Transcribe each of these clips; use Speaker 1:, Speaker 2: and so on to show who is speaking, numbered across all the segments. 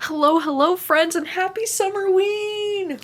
Speaker 1: Hello friends, and happy Summerween!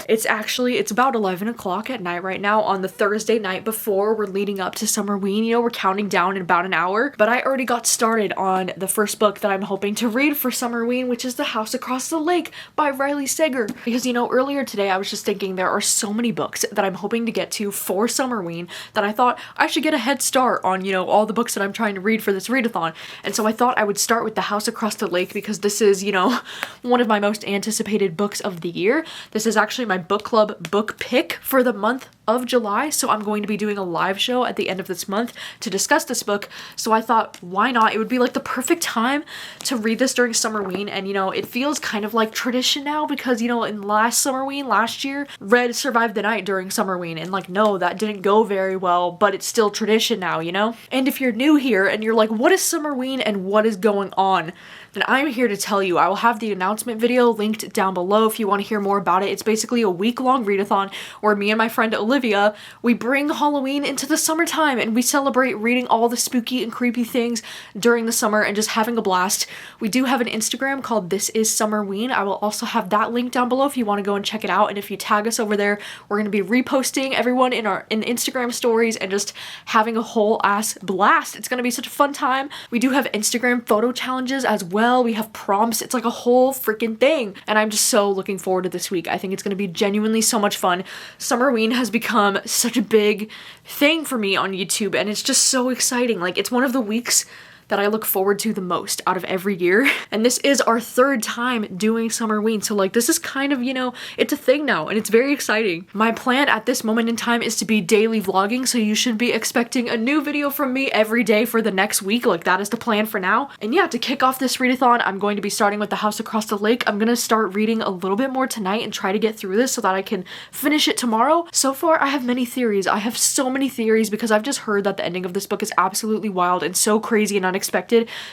Speaker 1: It's about 11 o'clock at night right now on the Thursday night before we're leading up to Summerween. You know, we're counting down in about an hour, but I already got started on the first book that I'm hoping to read for Summerween, which is The House Across the Lake by Riley Sager. Because, you know, earlier today I was just thinking there are so many books that I'm hoping to get to for Summerween that I thought I should get a head start on, you know, all the books that I'm trying to read for this readathon. And so I thought I would start with The House Across the Lake because this is, you know, one of my most anticipated books of the year. This is actually my book club book pick for the month of July, so I'm going to be doing a live show at the end of this month to discuss this book. So I thought, why not? It would be like the perfect time to read this during Summerween, and you know, it feels kind of like tradition now because, you know, in last Summerween, last year, Red survived the night during Summerween, and like, no, that didn't go very well, but it's still tradition now, you know? And if you're new here and you're like, what is Summerween and what is going on? Then I'm here to tell you. I will have the announcement video linked down below if you want to hear more about it. It's basically a week-long readathon where me and my friend Olivia, we bring Halloween into the summertime and we celebrate reading all the spooky and creepy things during the summer and just having a blast. We do have an Instagram called This Is Summerween. I will also have that link down below if you want to go and check it out. And if you tag us over there, we're going to be reposting everyone in Instagram stories and just having a whole ass blast. It's going to be such a fun time. We do have Instagram photo challenges as well. We have prompts. It's like a whole freaking thing. And I'm just so looking forward to this week. I think it's going to be genuinely so much fun. Summerween has become such a big thing for me on YouTube, and it's just so exciting. Like, it's one of the weeks that I look forward to the most out of every year. And this is our third time doing Summerween. So like, this is kind of, you know, it's a thing now and it's very exciting. My plan at this moment in time is to be daily vlogging. So you should be expecting a new video from me every day for the next week. Like, that is the plan for now. And yeah, to kick off this readathon, I'm going to be starting with The House Across the Lake. I'm gonna start reading a little bit more tonight and try to get through this so that I can finish it tomorrow. So far, I have many theories. I have so many theories because I've just heard that the ending of this book is absolutely wild and so crazy and unexpected.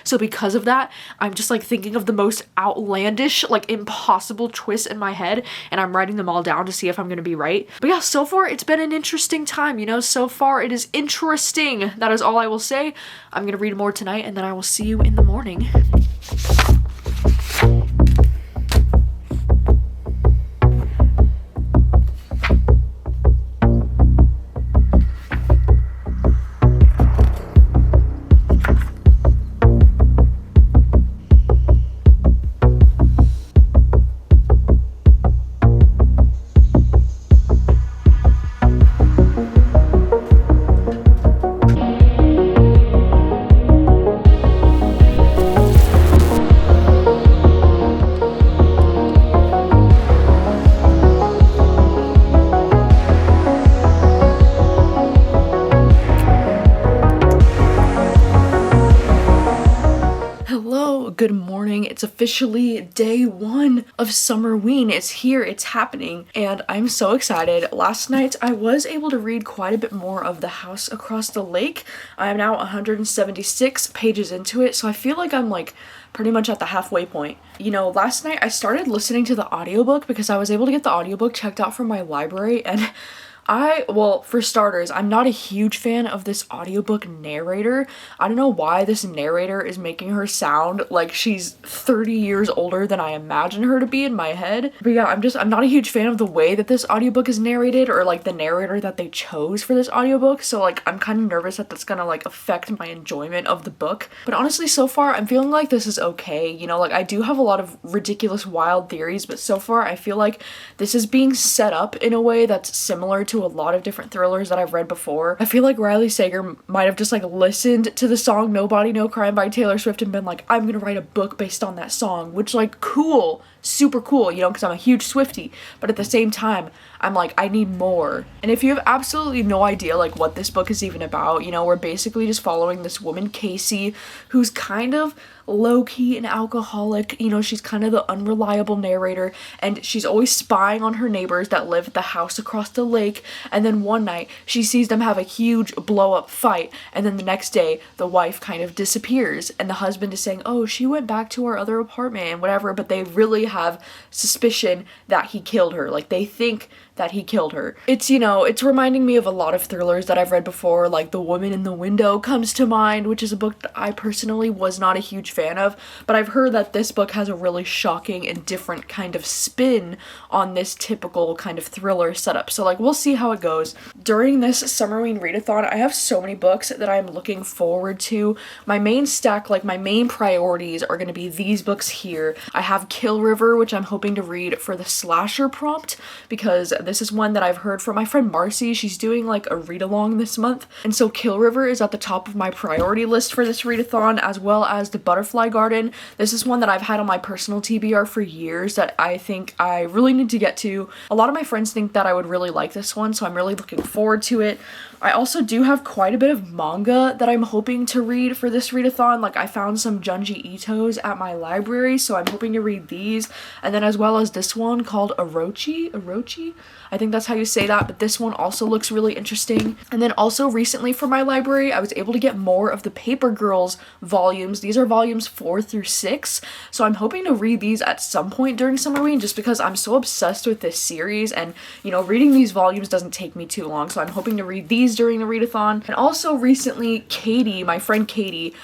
Speaker 1: So because of that, I'm just like thinking of the most outlandish, like impossible twists in my head, and I'm writing them all down to see if I'm gonna be right. But yeah, so far it's been an interesting time, you know, so far it is interesting. That is all I will say. I'm gonna read more tonight and then I will see you in the morning. Good morning. It's officially day one of Summerween. It's here, it's happening, and I'm so excited. Last night I was able to read quite a bit more of The House Across the Lake. I am now 176 pages into it, so I feel like I'm like pretty much at the halfway point. You know, last night I started listening to the audiobook because I was able to get the audiobook checked out from my library, and well, for starters, I'm not a huge fan of this audiobook narrator. I don't know why this narrator is making her sound like she's 30 years older than I imagine her to be in my head. But yeah, I'm not a huge fan of the way that this audiobook is narrated or like the narrator that they chose for this audiobook. So like, I'm kind of nervous that that's gonna like affect my enjoyment of the book. But honestly, so far, I'm feeling like this is okay. You know, like I do have a lot of ridiculous, wild theories, but so far I feel like this is being set up in a way that's similar to a lot of different thrillers that I've read before. I feel like Riley Sager might have just like listened to the song No Body No Crime by Taylor Swift and been like, I'm gonna write a book based on that song, which like cool, super cool, you know, because I'm a huge Swiftie, but at the same time, I'm like, I need more. And if you have absolutely no idea like what this book is even about, you know, we're basically just following this woman, Casey, who's kind of low-key an alcoholic. You know, she's kind of the unreliable narrator, and she's always spying on her neighbors that live at the house across the lake. And then one night she sees them have a huge blow-up fight, and then the next day the wife kind of disappears, and the husband is saying, oh, she went back to our other apartment and whatever, but they really have suspicion that he killed her. Like, they think that he killed her. It's, you know, it's reminding me of a lot of thrillers that I've read before, like The Woman in the Window comes to mind, which is a book that I personally was not a huge fan of, but I've heard that this book has a really shocking and different kind of spin on this typical kind of thriller setup. So like, we'll see how it goes. During this Summerween readathon, I have so many books that I'm looking forward to. My main stack, like my main priorities are going to be these books here. I have Kill River, which I'm hoping to read for the slasher prompt, because this is one that I've heard from my friend Marcy. She's doing like a read along this month, and so Kill River is at the top of my priority list for this readathon, as well as The Butterfly Garden. This is one that I've had on my personal TBR for years that I think I really need to get to. A lot of my friends think that I would really like this one, so I'm really looking forward to it. I also do have quite a bit of manga that I'm hoping to read for this readathon. Like, I found some Junji Ito's at my library, so I'm hoping to read these. And then as well as this one called Orochi? I think that's how you say that, but this one also looks really interesting. And then also recently for my library, I was able to get more of the Paper Girls volumes. These are volumes 4 through 6, so I'm hoping to read these at some point during Summerween, just because I'm so obsessed with this series, and you know, reading these volumes doesn't take me too long, so I'm hoping to read these during the readathon. And also recently, Katie, my friend Katie,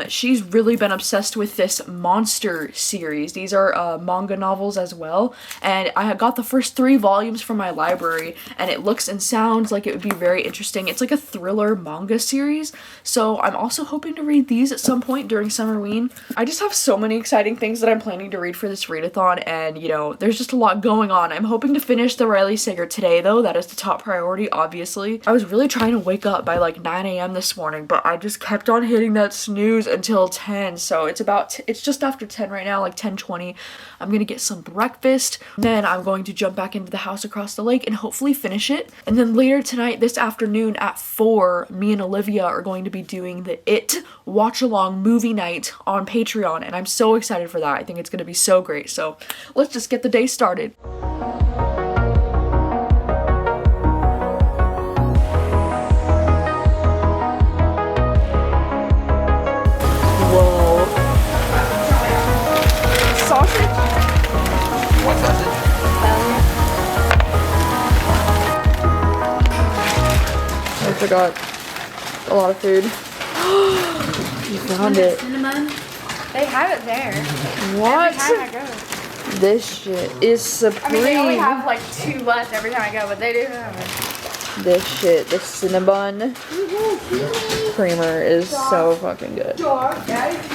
Speaker 1: she's really been obsessed with this Monster series. These are manga novels as well, and I got the first 3 volumes from my library, and it looks and sounds like it would be very interesting. It's like a thriller manga series, so I'm also hoping to read these at some point during Summerween. I just have so many exciting things that I'm planning to read for this readathon, and you know, there's just a lot going on. I'm hoping to finish the Riley Sager today though. That is the top priority, obviously. I was really trying to wake up by like 9 a.m. this morning, but I just kept on hitting that snooze until 10, so it's just after 10 right now, like 10:20. I'm gonna get some breakfast, then I'm going to jump back into the house across the lake and hopefully finish it. And then later tonight, this afternoon at 4, me and Olivia are going to be doing the It watch along movie night on Patreon, and I'm so excited for that. I think it's gonna be so great. So let's just get the day started. Whoa. Sausage?
Speaker 2: What sausage?
Speaker 1: I forgot a lot of food. You found it.
Speaker 3: Cinnamon. They have it there.
Speaker 1: What?
Speaker 3: Every time I go.
Speaker 1: This shit is supreme.
Speaker 3: I mean, they only have like 2 left every time I go, but they do have it.
Speaker 1: This shit, the Cinnabon creamer is so fucking good.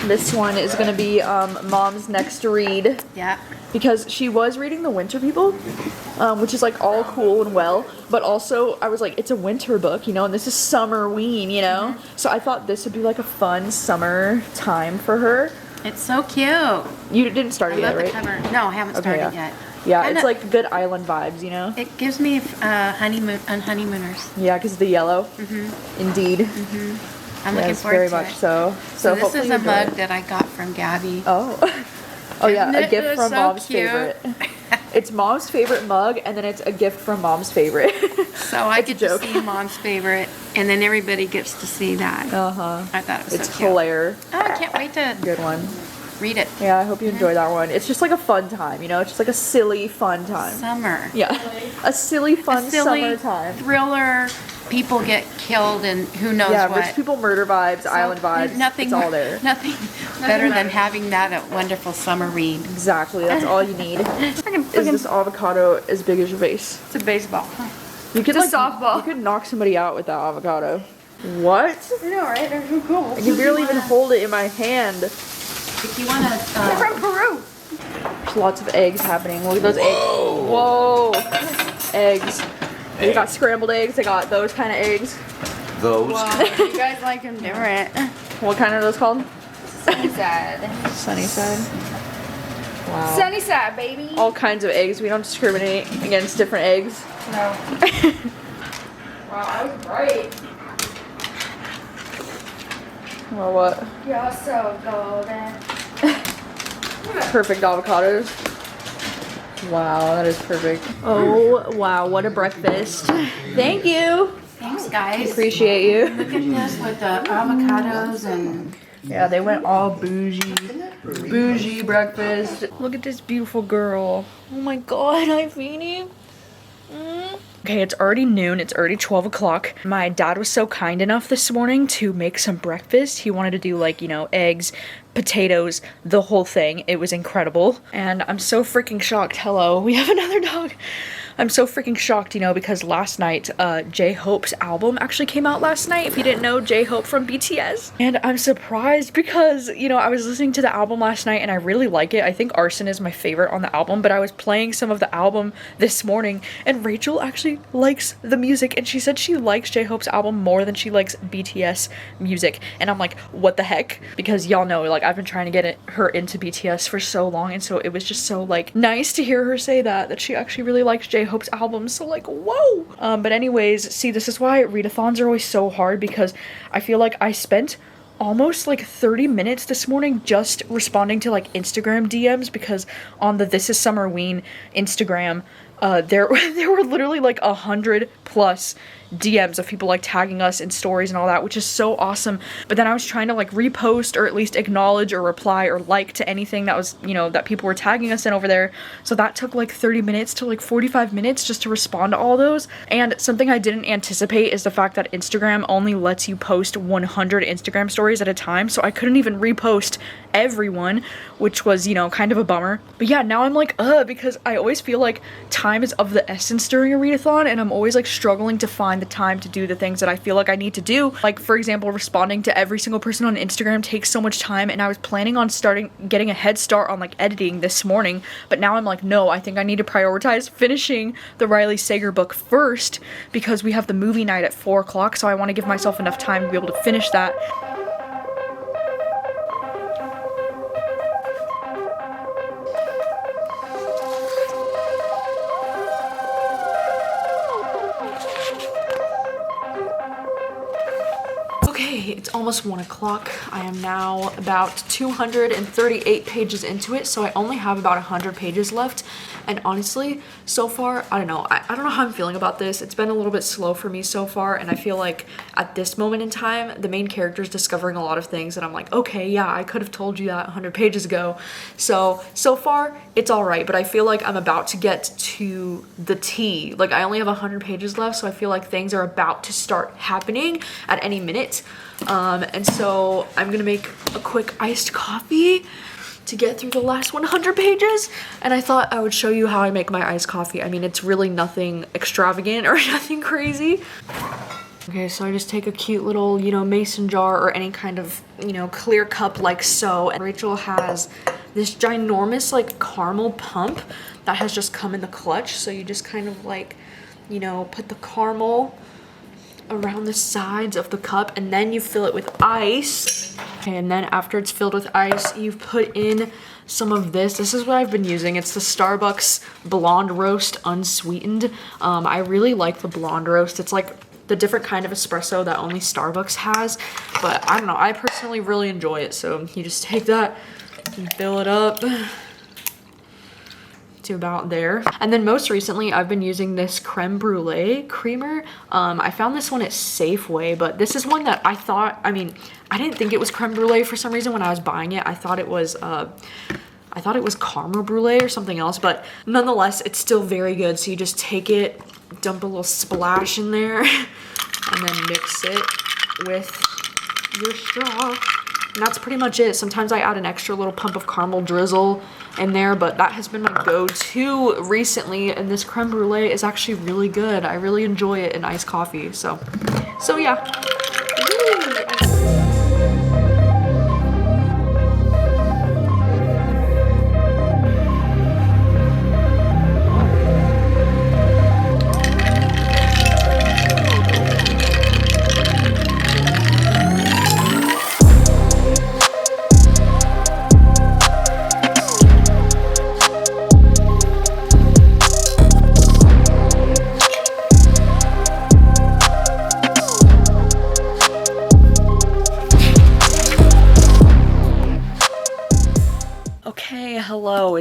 Speaker 1: This one is gonna be Mom's next read.
Speaker 3: Yeah.
Speaker 1: Because she was reading The Winter People, which is like all cool and well, but also I was like, it's a winter book, you know, and this is Summerween, you know? So I thought this would be like a fun summer time for her.
Speaker 3: It's so cute.
Speaker 1: You didn't start it yet, right?
Speaker 3: Cover. No, I haven't started yet.
Speaker 1: Yeah,
Speaker 3: And
Speaker 1: it's like good island vibes, you know?
Speaker 3: It gives me honeymooners.
Speaker 1: Yeah, because of the yellow. Indeed.
Speaker 3: I'm looking
Speaker 1: Yes,
Speaker 3: forward
Speaker 1: very
Speaker 3: to
Speaker 1: much
Speaker 3: it.
Speaker 1: so.
Speaker 3: So this
Speaker 1: hopefully
Speaker 3: is
Speaker 1: you
Speaker 3: a
Speaker 1: enjoy
Speaker 3: mug
Speaker 1: it.
Speaker 3: that I got from Gabby.
Speaker 1: Oh. Oh yeah,
Speaker 3: Isn't
Speaker 1: a
Speaker 3: it?
Speaker 1: gift
Speaker 3: It was
Speaker 1: from
Speaker 3: so
Speaker 1: Mom's
Speaker 3: cute.
Speaker 1: favorite. It's Mom's favorite mug, and then it's a gift from Mom's favorite.
Speaker 3: So I
Speaker 1: It's a
Speaker 3: get to
Speaker 1: joke.
Speaker 3: see Mom's favorite, and then everybody gets to see that. I thought it was
Speaker 1: It's
Speaker 3: so cute.
Speaker 1: hilarious.
Speaker 3: Oh, I can't wait to
Speaker 1: Good one.
Speaker 3: read it.
Speaker 1: Yeah, I hope you enjoy that one. It's just like a fun time, you know? It's just like a silly, fun time.
Speaker 3: Summer.
Speaker 1: Yeah. A silly, fun
Speaker 3: Silly
Speaker 1: summertime.
Speaker 3: thriller. People get killed, and who knows
Speaker 1: Yeah,
Speaker 3: what.
Speaker 1: rich people murder vibes,
Speaker 3: So,
Speaker 1: island vibes.
Speaker 3: Nothing,
Speaker 1: it's all there.
Speaker 3: Nothing better than having that a wonderful summer read.
Speaker 1: Exactly, that's all you need. Is this avocado as big as your face?
Speaker 3: It's a baseball.
Speaker 1: You could
Speaker 3: It's a softball.
Speaker 1: You could knock somebody out with that avocado. What?
Speaker 3: I know, right? They're so cool.
Speaker 1: I can barely even hold it in my hand.
Speaker 3: If you want to...
Speaker 1: They're
Speaker 3: from Peru.
Speaker 1: There's lots of eggs happening. Look at those eggs. Whoa! Eggs. They got scrambled eggs. They got those kind of eggs.
Speaker 2: Those?
Speaker 3: Wow, you guys like them different.
Speaker 1: What kind are those called?
Speaker 3: Sunny side.
Speaker 1: Sunny side. Wow.
Speaker 3: Sunny side, baby.
Speaker 1: All kinds of eggs. We don't discriminate against different eggs.
Speaker 3: No. Wow, I was right.
Speaker 1: Or what?
Speaker 3: You're so golden.
Speaker 1: Perfect avocados. Wow, that is perfect. Oh, wow, what a breakfast. Thank you.
Speaker 3: Thanks, guys.
Speaker 1: Appreciate you.
Speaker 3: Look at this with the avocados and...
Speaker 1: Yeah, they went all bougie. Bougie breakfast. Look at this beautiful girl. Oh my god, Ivini. Okay, it's already noon. It's already 12 o'clock. My dad was so kind enough this morning to make some breakfast. He wanted to do like, you know, eggs, potatoes, the whole thing. It was incredible. And I'm so freaking shocked. Hello, we have another dog. I'm so freaking shocked, you know, because last night, J-Hope's album actually came out last night. If you didn't know, J-Hope from BTS. And I'm surprised because, you know, I was listening to the album last night and I really like it. I think Arson is my favorite on the album, but I was playing some of the album this morning and Rachel actually likes the music and she said she likes J-Hope's album more than she likes BTS music. And I'm like, what the heck? Because y'all know, like, I've been trying to get her into BTS for so long, and so it was just so, like, nice to hear her say that she actually really likes J-Hope's album. So, like, whoa! But anyways, see, this is why readathons are always so hard, because I feel like I spent almost like 30 minutes this morning just responding to like Instagram DMs, because on the This Is Summerween Instagram, there were literally like 100 plus DMs of people like tagging us in stories and all that, which is so awesome. But then I was trying to like repost or at least acknowledge or reply or like to anything that was, you know, that people were tagging us in over there. So that took like 30 minutes to like 45 minutes just to respond to all those. And something I didn't anticipate is the fact that Instagram only lets you post 100 Instagram stories at a time. So I couldn't even repost everyone, which was, you know, kind of a bummer. But yeah, now I'm like, because I always feel like time is of the essence during a readathon, and I'm always like struggling to find the time to do the things that I feel like I need to do. Like, for example, responding to every single person on Instagram takes so much time, and I was planning on getting a head start on like editing this morning, but now I'm like, no, I think I need to prioritize finishing the Riley Sager book first, because we have the movie night at 4 o'clock, so I want to give myself enough time to be able to finish that. It's almost 1 o'clock. I am now about 238 pages into it, so I only have about 100 pages left. And honestly, so far, I don't know. I don't know how I'm feeling about this. It's been a little bit slow for me so far, and I feel like at this moment in time, the main character is discovering a lot of things, and I'm like, okay, yeah, I could have told you that 100 pages ago. So far, it's all right, but I feel like I'm about to get to the T. Like, I only have 100 pages left, so I feel like things are about to start happening at any minute. And so I'm gonna make a quick iced coffee to get through the last 100 pages, and I thought I would show you how I make my iced coffee. I mean, it's really nothing extravagant or nothing crazy. Okay, so I just take a cute little, you know, mason jar or any kind of, you know, clear cup like so, and Rachel has this ginormous like caramel pump that has just come in the clutch, so you just kind of like, you know, put the caramel around the sides of the cup, and then you fill it with ice. Okay, and then after it's filled with ice, you put in some of this. This is what I've been using. It's the Starbucks Blonde Roast Unsweetened. I really like the Blonde Roast. It's like the different kind of espresso that only Starbucks has, but I don't know, I personally really enjoy it. So you just take that and fill it up to about there. And then most recently I've been using this creme brulee creamer. I found this one at Safeway, but this is one that I thought, I mean, I didn't think it was creme brulee for some reason when I was buying it. I thought it was caramel brulee or something else, but nonetheless, it's still very good. So you just take it, dump a little splash in there, and then mix it with your straw. And that's pretty much it. Sometimes I add an extra little pump of caramel drizzle in there, but that has been my go-to recently, and this creme brulee is actually really good. I really enjoy it in iced coffee, so yeah.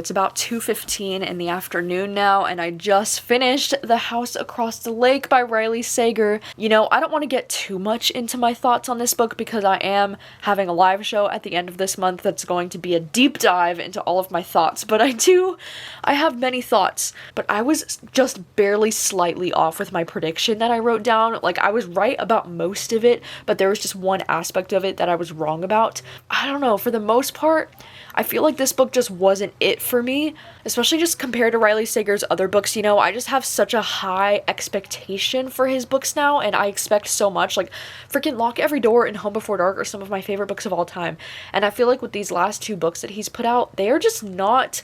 Speaker 1: It's about 2:15 in the afternoon now, and I just finished The House Across the Lake by Riley Sager. You know, I don't want to get too much into my thoughts on this book because I am having a live show at the end of this month that's going to be a deep dive into all of my thoughts, but I have many thoughts, but I was just barely slightly off with my prediction that I wrote down. Like, I was right about most of it, but there was just one aspect of it that I was wrong about. I don't know, for the most part, I feel like this book just wasn't it for me, especially just compared to Riley Sager's other books. You know, I just have such a high expectation for his books now, and I expect so much. Like, freaking Lock Every Door and Home Before Dark are some of my favorite books of all time, and I feel like with these last two books that he's put out, they are just not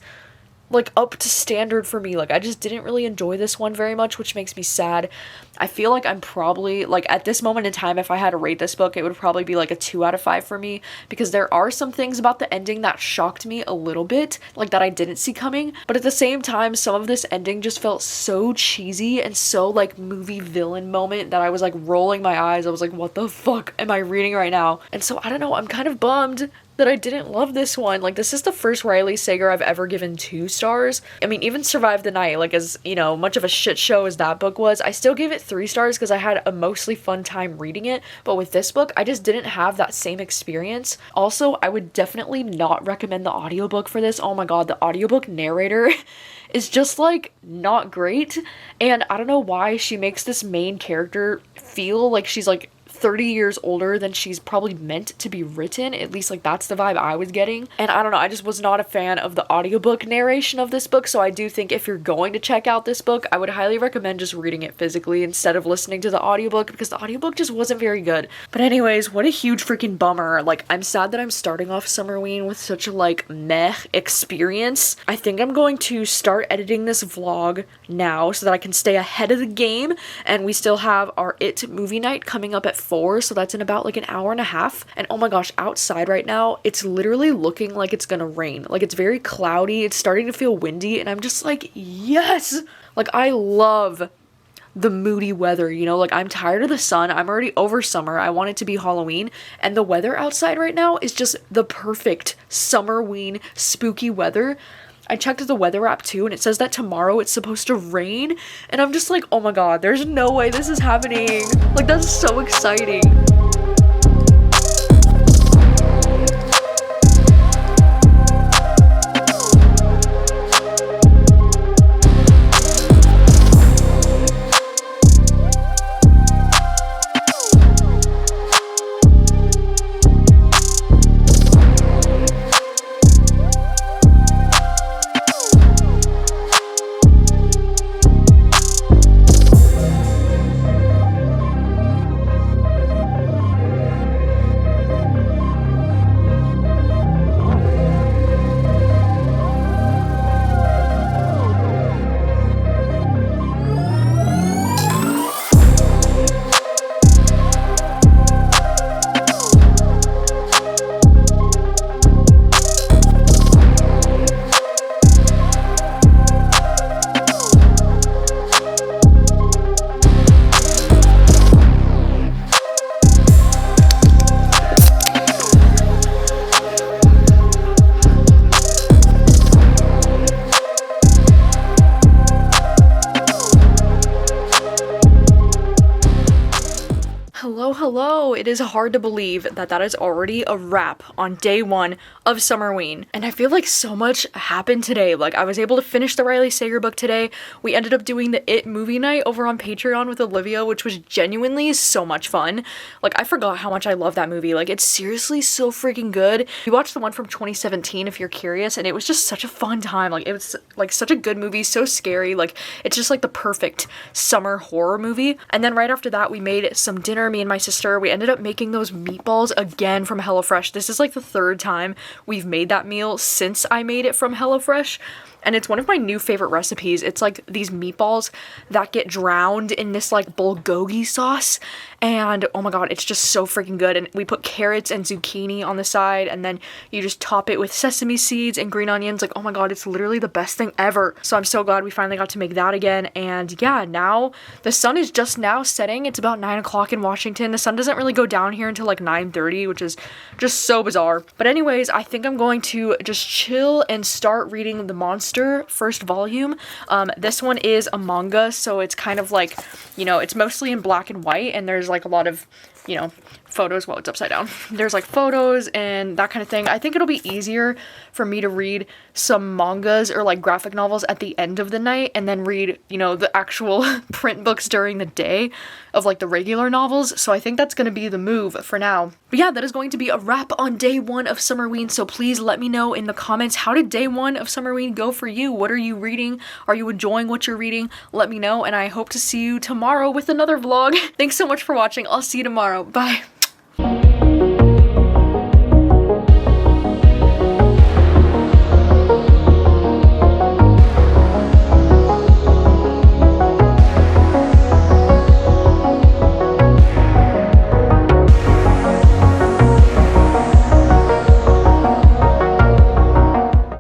Speaker 1: like up to standard for me. Like, I just didn't really enjoy this one very much, which makes me sad. I feel like I'm probably, like, at this moment in time, if I had to rate this book, it would probably be like a 2 out of 5 for me, because there are some things about the ending that shocked me a little bit, like that I didn't see coming, but at the same time, some of this ending just felt so cheesy and so like movie villain moment that I was like rolling my eyes. I was like, what the fuck am I reading right now? And so I don't know, I'm kind of bummed that I didn't love this one. Like, this is the first Riley Sager I've ever given 2 stars. I mean, even Survive the Night, like, as, you know, much of a shit show as that book was, I still gave it 3 stars because I had a mostly fun time reading it. But with this book, I just didn't have that same experience. Also, I would definitely not recommend the audiobook for this. Oh my god, the audiobook narrator is just, like, not great. And I don't know why she makes this main character feel like she's, like, 30 years older than she's probably meant to be written. At least, like, that's the vibe I was getting. And I don't know, I just was not a fan of the audiobook narration of this book, so I do think if you're going to check out this book, I would highly recommend just reading it physically instead of listening to the audiobook, because the audiobook just wasn't very good. But anyways, what a huge freaking bummer. Like, I'm sad that I'm starting off Summerween with such a, like, meh experience. I think I'm going to start editing this vlog now so that I can stay ahead of the game, and we still have our It movie night coming up at 4, so that's in about like an hour and a half. And oh my gosh, outside right now, it's literally looking like it's gonna rain. Like, it's very cloudy, it's starting to feel windy, and I'm just like, yes! Like, I love the moody weather, you know? Like, I'm tired of the sun, I'm already over summer, I want it to be Halloween, and the weather outside right now is just the perfect Summerween spooky weather. I checked the weather app too, and it says that tomorrow it's supposed to rain, and I'm just like, oh my god, there's no way this is happening. Like, that's so exciting. Hello, it is hard to believe that that is already a wrap on day 1 of Summerween, and I feel like so much happened today. Like, I was able to finish the Riley Sager book today. We ended up doing the It movie night over on Patreon with Olivia, which was genuinely so much fun. Like, I forgot how much I love that movie. Like, it's seriously so freaking good. We watched the one from 2017 if you're curious, and it was just such a fun time. Like, it was like such a good movie, so scary. Like, it's just like the perfect summer horror movie. And then right after that, we made some dinner, me and my sister. We ended up making those meatballs again from HelloFresh. This is like the 3rd time we've made that meal since I made it from HelloFresh. And it's one of my new favorite recipes. It's like these meatballs that get drowned in this like bulgogi sauce. And oh my god, it's just so freaking good. And we put carrots and zucchini on the side, and then you just top it with sesame seeds and green onions. Like, oh my god, it's literally the best thing ever. So I'm so glad we finally got to make that again. And yeah, now the sun is just now setting. It's about 9 o'clock in Washington. The sun doesn't really go down here until like 9:30, which is just so bizarre. But anyways, I think I'm going to just chill and start reading The Monster first volume. This one is a manga, so it's kind of like, you know, it's mostly in black and white, and there's like a lot of, you know, photos. Well, it's upside down. There's like photos and that kind of thing. I think it'll be easier for me to read some mangas or like graphic novels at the end of the night and then read, you know, the actual print books during the day of like the regular novels. So I think that's going to be the move for now. But yeah, that is going to be a wrap on day 1 of Summerween. So please let me know in the comments, how did day 1 of Summerween go for you? What are you reading? Are you enjoying what you're reading? Let me know, and I hope to see you tomorrow with another vlog. Thanks so much for watching. I'll see you tomorrow. Bye.